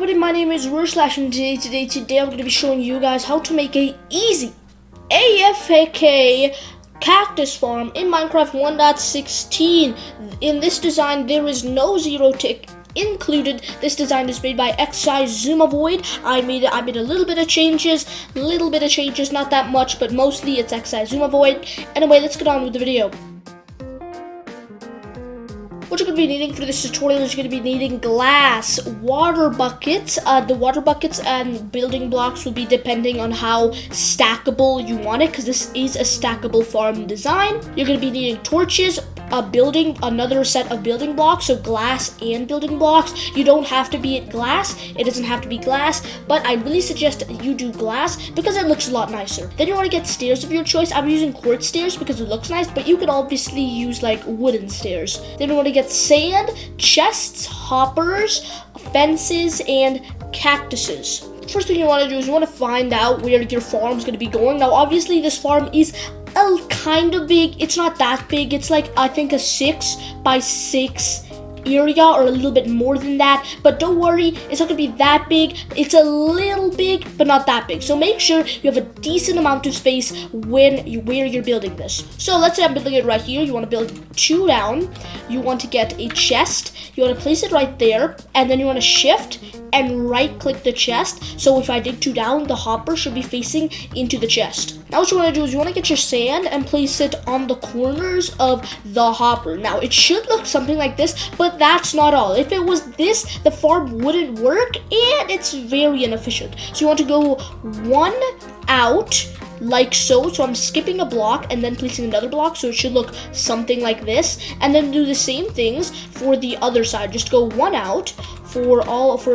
everybody, my name is Rush and today I'm going to be showing you guys how to make a easy AFK Cactus Farm in Minecraft 1.16. In this design, there is no zero tick included. This design is made by XI Zoom Avoid. I made a little bit of changes, not that much, but mostly it's XI Zoom Avoid. Anyway, let's get on with the video. What you're going to be needing for this tutorial is you're going to be needing glass, water buckets. The water buckets and building blocks will be depending on how stackable you want it, because this is a stackable farm design. You're going to be needing torches, another set of building blocks, so glass and building blocks. You don't have to be glass, it doesn't have to be glass, but I really suggest you do glass because it looks a lot nicer. Then you want to get stairs of your choice. I'm using quartz stairs because it looks nice, but you could obviously use like wooden stairs. Then you want to get sand, chests, hoppers, fences, and cactuses. First thing you want to do is you want to find out where your farm is going to be going. Now obviously this farm is kind of big. It's not that big. It's like I think a 6x6 area or a little bit more than that, but don't worry, it's not gonna be that big. It's a little big but not that big, so make sure you have a decent amount of space where you're building this. So let's say I'm building it right here. You want to build 2 down. You want to get a chest. You want to place it right there, and then you want to shift and right click the chest. So if I dig 2 down, the hopper should be facing into the chest. Now what you want to do is you want to get your sand and place it on the corners of the hopper. Now it should look something like this, but that's not all. If it was this, the farm wouldn't work and it's very inefficient. So you want to go 1 out like so. So I'm skipping a block and then placing another block, so it should look something like this. And then do the same things for the other side. Just go 1 out for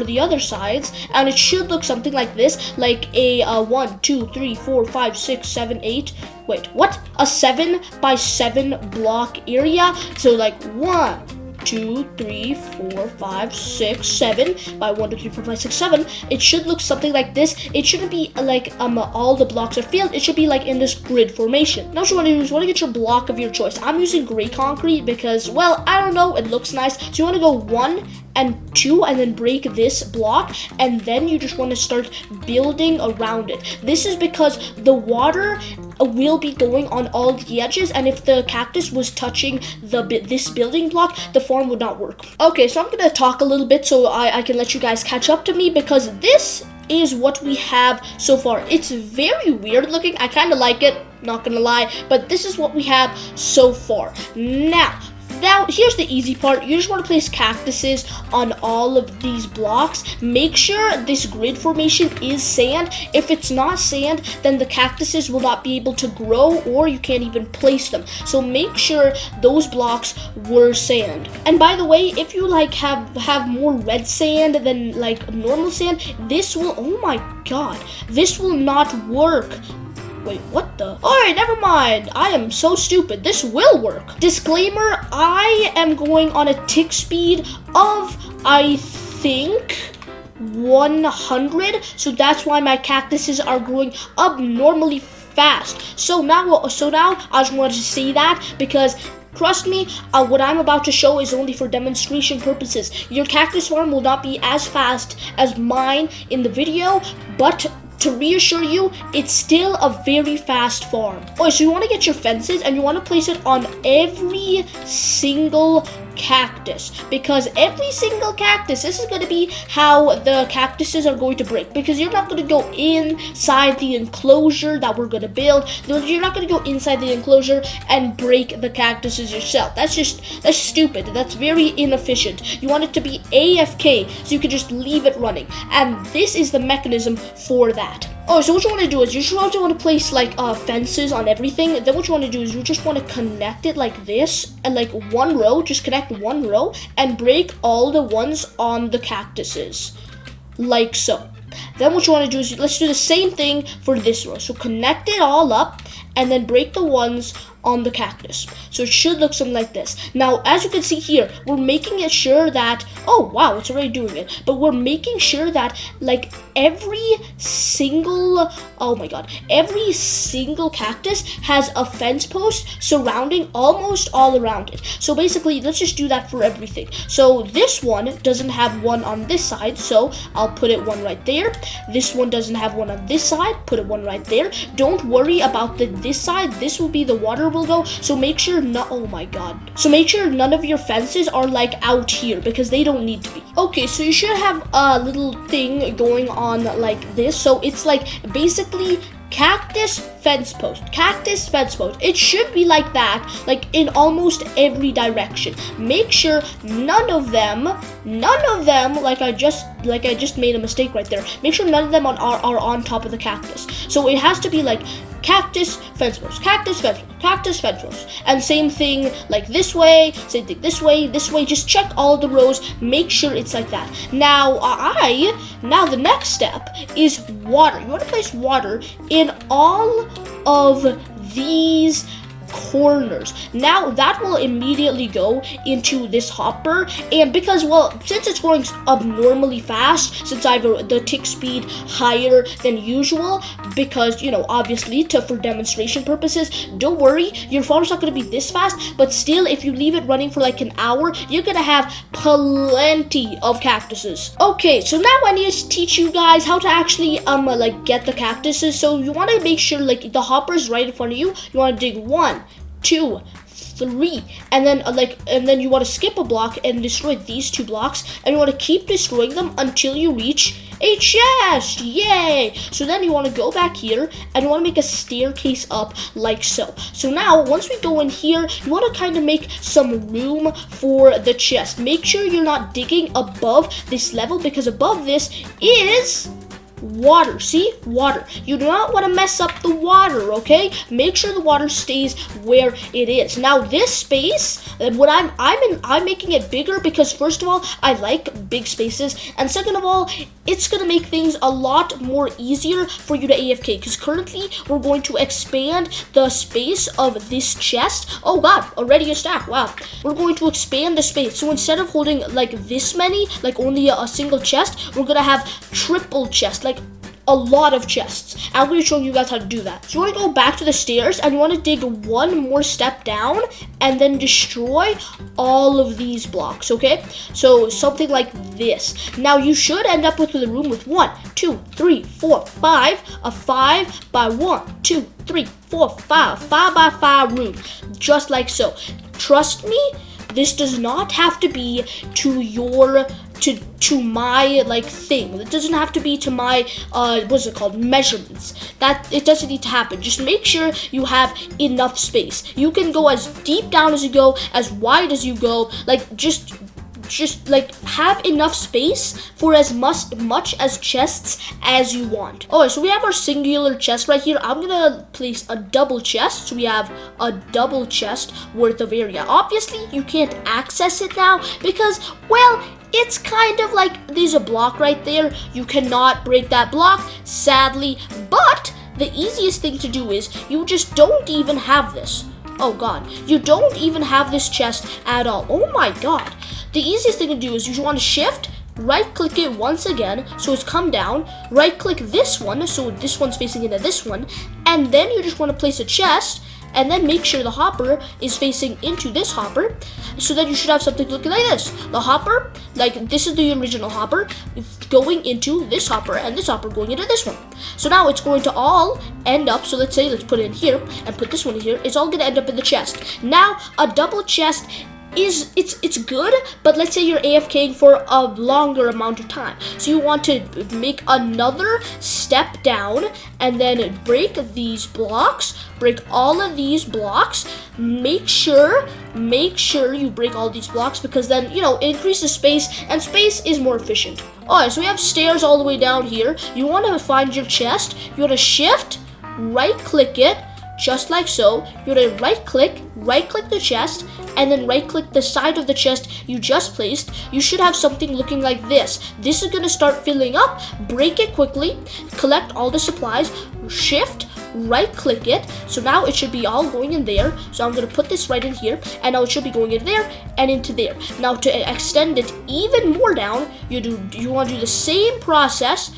the other sides, and it should look something like this, like a 1 2 3 4 5 6 7 8 wait, what, a 7x7 block area. So like 1 2 3 4 5 6 7 by 1 2 3 4 5 6 7. It should look something like this. It shouldn't be like all the blocks are filled. It should be like in this grid formation. Now what you want to do is you want to get your block of your choice. I'm using gray concrete because, well, I don't know, it looks nice. So you want to go 1 and 2 and then break this block, and then you just want to start building around it. This is because the water will be going on all the edges, and if the cactus was touching this building block, the farm would not work. Okay, so I'm gonna talk a little bit so I can let you guys catch up to me, because this is what we have so far. It's very weird looking. I kind of like it, not gonna lie, but this is what we have so far. Now, here's the easy part. You just want to place cactuses on all of these blocks. Make sure this grid formation is sand. If it's not sand, then the cactuses will not be able to grow, or you can't even place them. So make sure those blocks were sand. And by the way, if you like have more red sand than like normal sand, this will, oh my god, this will not work. Wait, what the? Alright, never mind. I am so stupid. This will work. Disclaimer, I am going on a tick speed of, I think, 100. So that's why my cactuses are growing abnormally fast. So now I just wanted to say that because trust me, what I'm about to show is only for demonstration purposes. Your cactus farm will not be as fast as mine in the video, but to reassure you, it's still a very fast farm. Oh, so you want to get your fences and you want to place it on every single cactus, because every single cactus, this is going to be how the cactuses are going to break, because you're not going to go inside the enclosure that we're going to build. You're not going to go inside the enclosure and break the cactuses yourself. That's stupid. That's very inefficient. You want it to be AFK, so you can just leave it running, and this is the mechanism for that. Oh, so what you want to do is you just want to place like fences on everything. Then what you want to do is you just want to connect it like this, and like 1 row, just connect 1 row and break all the ones on the cactuses, like so. Then what you want to do is let's do the same thing for this row. So connect it all up and then break the ones on the cactus. So it should look something like this. Now, as you can see here, we're making it sure that, oh wow, it's already doing it. But we're making sure that like every single, oh my god, every single cactus has a fence post surrounding almost all around it. So basically, let's just do that for everything. So this one doesn't have one on this side, so I'll put it one right there. This one doesn't have one on this side, put it one right there. Don't worry about this side. This will be the water will go. So make sure oh my god. So make sure none of your fences are like out here because they don't need to be. Okay, so you should have a little thing going on like this. So it's like basically cactus fence post, cactus fence post. It should be like that, like in almost every direction. Make sure none of them, like I just made a mistake right there. Make sure none of them are on top of the cactus. So it has to be like cactus fence post, cactus fence post, cactus fence post, and same thing like this way, same thing this way, this way. Just check all the rows, make sure it's like that. Now the next step is water. You want to place water in all of these corners. Now that will immediately go into this hopper, and because, well, since it's growing abnormally fast, since I have the tick speed higher than usual, because, you know, obviously for demonstration purposes, don't worry, your farm's not going to be this fast, but still, if you leave it running for like an hour, you're going to have plenty of cactuses. Okay, so now I need to teach you guys how to actually like get the cactuses. So you want to make sure like the hopper's right in front of you. You want to dig 1, 2, 3, and then you want to skip a block and destroy these 2 blocks, and you want to keep destroying them until you reach a chest. Yay! So then you want to go back here and you want to make a staircase up like so. So now once we go in here, you want to kind of make some room for the chest. Make sure you're not digging above this level, because above this is water. See, water. You do not want to mess up the water, okay? Make sure the water stays where it is. Now this space, what I'm making it bigger because first of all, I like big spaces, and second of all, it's gonna make things a lot more easier for you to AFK, because currently we're going to expand the space of this chest. Oh god, already a stack. Wow. We're going to expand the space. So instead of holding like this many, like only a single chest, we're gonna have triple chest, like a lot of chests. I'm going to show you guys how to do that. So you want to go back to the stairs and you want to dig one more step down and then destroy all of these blocks, okay? So something like this. Now you should end up with a room with 1, 2, 3, 4, 5, a 5 by 1, 2, 3, 4, 5 by 5 room, just like so. Trust me, this does not have to be to my like thing. It doesn't have to be to my what's it called, measurements. That it doesn't need to happen. Just make sure you have enough space. You can go as deep down as you go, as wide as you go. Like just like have enough space for as much as chests as you want. Oh, so we have our singular chest right here. I'm gonna place a double chest, so we have a double chest worth of area. Obviously you can't access it now because, well, it's kind of like there's a block right there. You cannot break that block, sadly, but the easiest thing to do is you just don't even have this. Oh god, you don't even have this chest at all. Oh my god. The easiest thing to do is you want to shift, right click it once again so it's come down, right click this one so this one's facing into this one, and then you just want to place a chest and then make sure the hopper is facing into this hopper, so that you should have something looking like this. The hopper, like this is the original hopper, going into this hopper, and this hopper going into this one. So now it's going to all end up, so let's put it in here, and put this one in here, it's all going to end up in the chest. Now, a double chest it's good, but let's say you're AFKing for a longer amount of time. So you want to make another step down and then break these blocks, break all of these blocks. Make sure you break all these blocks, because then, you know, it increases space, and space is more efficient. Alright, so we have stairs all the way down here. You want to find your chest. You want to shift, right click it, just like so. You want to right click the chest, and then right click the side of the chest you just placed. You should have something looking like this. This is going to start filling up. Break it quickly, collect all the supplies, shift, right click it. So now it should be all going in there. So I'm gonna put this right in here, and now it should be going in there and into there. Now to extend it even more down, you want to do the same process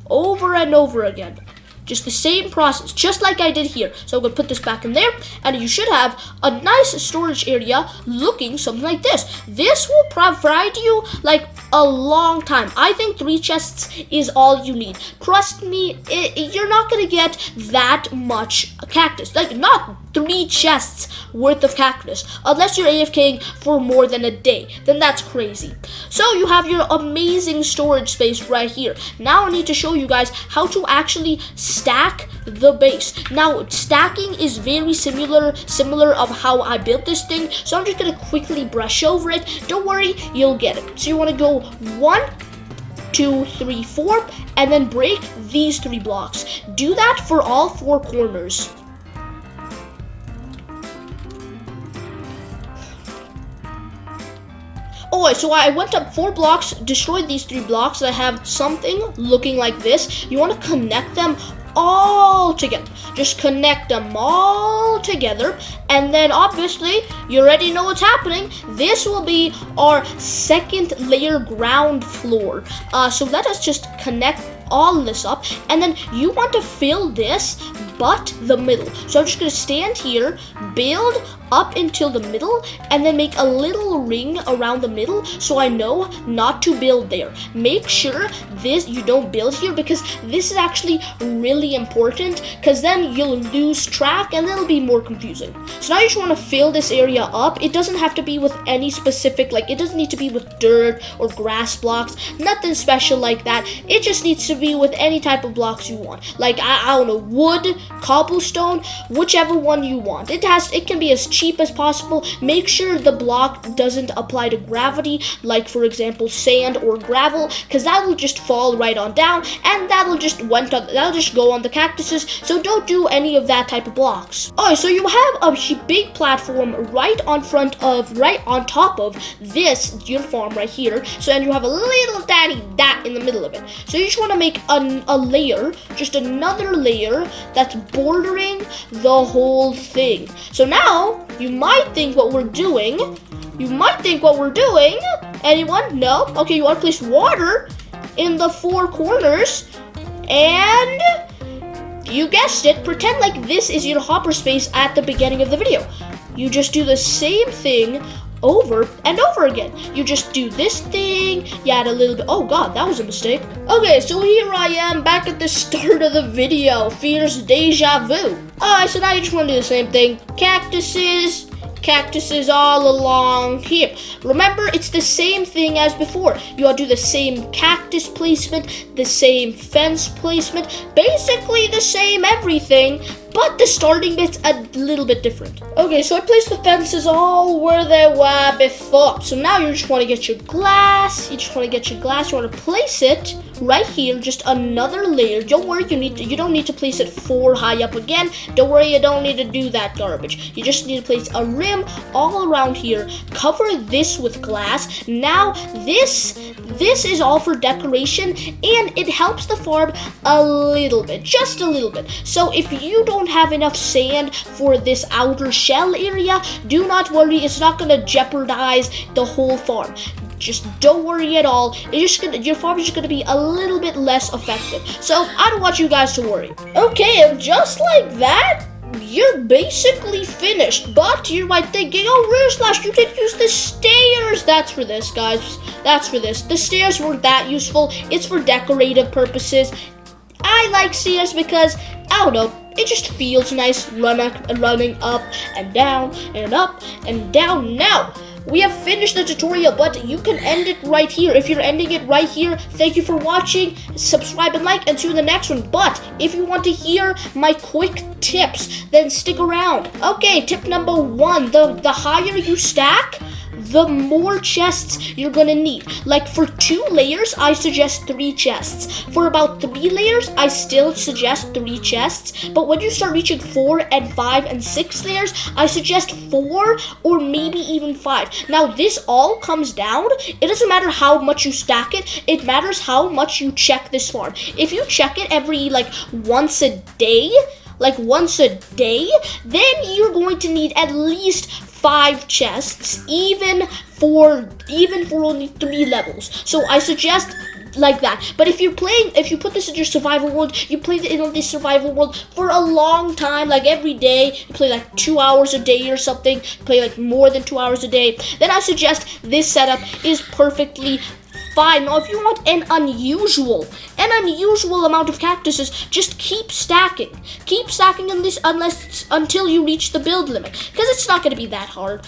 over and over again. Just the same process, just like I did here. So I'm gonna put this back in there, and you should have a nice storage area looking something like this. This will provide you like a long time. I think 3 chests is all you need. Trust me, you're not gonna get that much cactus. Like, not 3 chests worth of cactus, unless you're AFKing for more than a day. Then that's crazy. So you have your amazing storage space right here. Now I need to show you guys how to actually stack the base. Now stacking is very similar of how I built this thing, so I'm just gonna quickly brush over it. Don't worry, you'll get it. So you want to go 1, 2, 3, 4, and then break these 3 blocks. Do that for all 4 corners. Oh, so I went up 4 blocks, destroyed these 3 blocks. I have something looking like this. You want to connect them all together. Just connect them all together, and then obviously you already know what's happening. This will be our 2nd layer ground floor. So let us just connect all this up, and then you want to fill this but the middle. So I'm just gonna stand here, build up until the middle, and then make a little ring around the middle so I know not to build there. Make sure you don't build here, because this is actually really important, because then you'll lose track and it'll be more confusing. So now you just want to fill this area up. It doesn't have to be with any specific, like, it doesn't need to be with dirt or grass blocks, nothing special like that. It just needs to be with any type of blocks you want, like I don't know, wood, cobblestone, whichever one you want. It can be as cheap as possible. Make sure the block doesn't apply to gravity, like for example sand or gravel, because that will just fall right on down, and that'll just go on the cactuses. So don't do any of that type of blocks. Alright, so you have a big platform right on top of this your farm right here. So then you have a little tiny dot in the middle of it. So you just want to make a layer, just another layer that's bordering the whole thing. So now you might think what we're doing. Anyone? No? Okay, you want to place water in the 4 corners, and you guessed it, pretend like this is your hopper space at the beginning of the video. You just do the same thing over and over again. You just do this thing, you add a little bit. Oh god, that was a mistake. Okay, so here I am back at the start of the video. Fierce deja vu. Alright, so now you just want to do the same thing. Cactuses all along here. Remember, it's the same thing as before. You want to do the same cactus placement, the same fence placement, basically the same everything, but the starting bit's a little bit different. Okay, so I placed the fences all where they were before. So now you just want to get your glass. You want to place it right here, just another layer. Don't worry, you don't need to place it 4 high up again. Don't worry, you don't need to do that garbage. You just need to place a rim all around here. Cover this with glass. Now this is all for decoration, and it helps the farm a little bit, just a little bit. So if you don't have enough sand for this outer shell area, do not worry, it's not going to jeopardize the whole farm. Just don't worry at all. Your farm is just gonna be a little bit less effective. So I don't want you guys to worry. Okay, and just like that, you're basically finished. But you might thinking, oh, Slash, you didn't use the stairs. That's for this, guys. That's for this. The stairs weren't that useful. It's for decorative purposes. I like stairs because, I don't know, it just feels nice running up and down and up and down. Now, we have finished the tutorial, but you can end it right here. If you're ending it right here, thank you for watching. Subscribe and like, and see you in the next one. But if you want to hear my quick tips, then stick around. Okay, tip number 1, the higher you stack, the more chests you're gonna need. Like for 2 layers, I suggest 3 chests. For about 3 layers, I still suggest 3 chests. But when you start reaching 4 and 5 and 6 layers, I suggest 4 or maybe even 5. Now this all comes down. It doesn't matter how much you stack it. It matters how much you check this farm. If you check it every once a day, like once a day, then you're going to need at least 5 chests, even for only 3 levels. So I suggest like that. But if you put this in your survival world, you play it in this survival world for a long time, like every day, you play like 2 hours a day or something, play like more than 2 hours a day, then I suggest this setup is perfectly fine. Now, if you want an unusual amount of cactuses, just keep stacking in this until you reach the build limit, because it's not going to be that hard.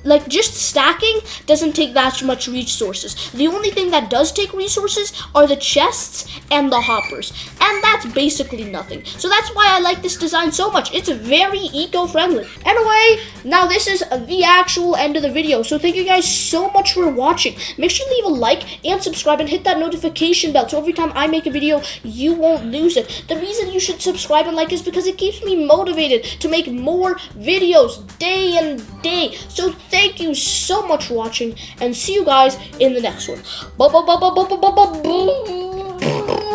Like just stacking doesn't take that much resources. The only thing that does take resources are the chests and the hoppers, and that's basically nothing. So that's why I like this design so much. It's very eco-friendly. Anyway, now this is the actual end of the video. So thank you guys so much for watching. Make sure to leave a like and subscribe and hit that notification bell, so every time I make a video, you won't lose it. The reason you should subscribe and like is because it keeps me motivated to make more videos day and day. So thank you so much for watching, and see you guys in the next one. Bye.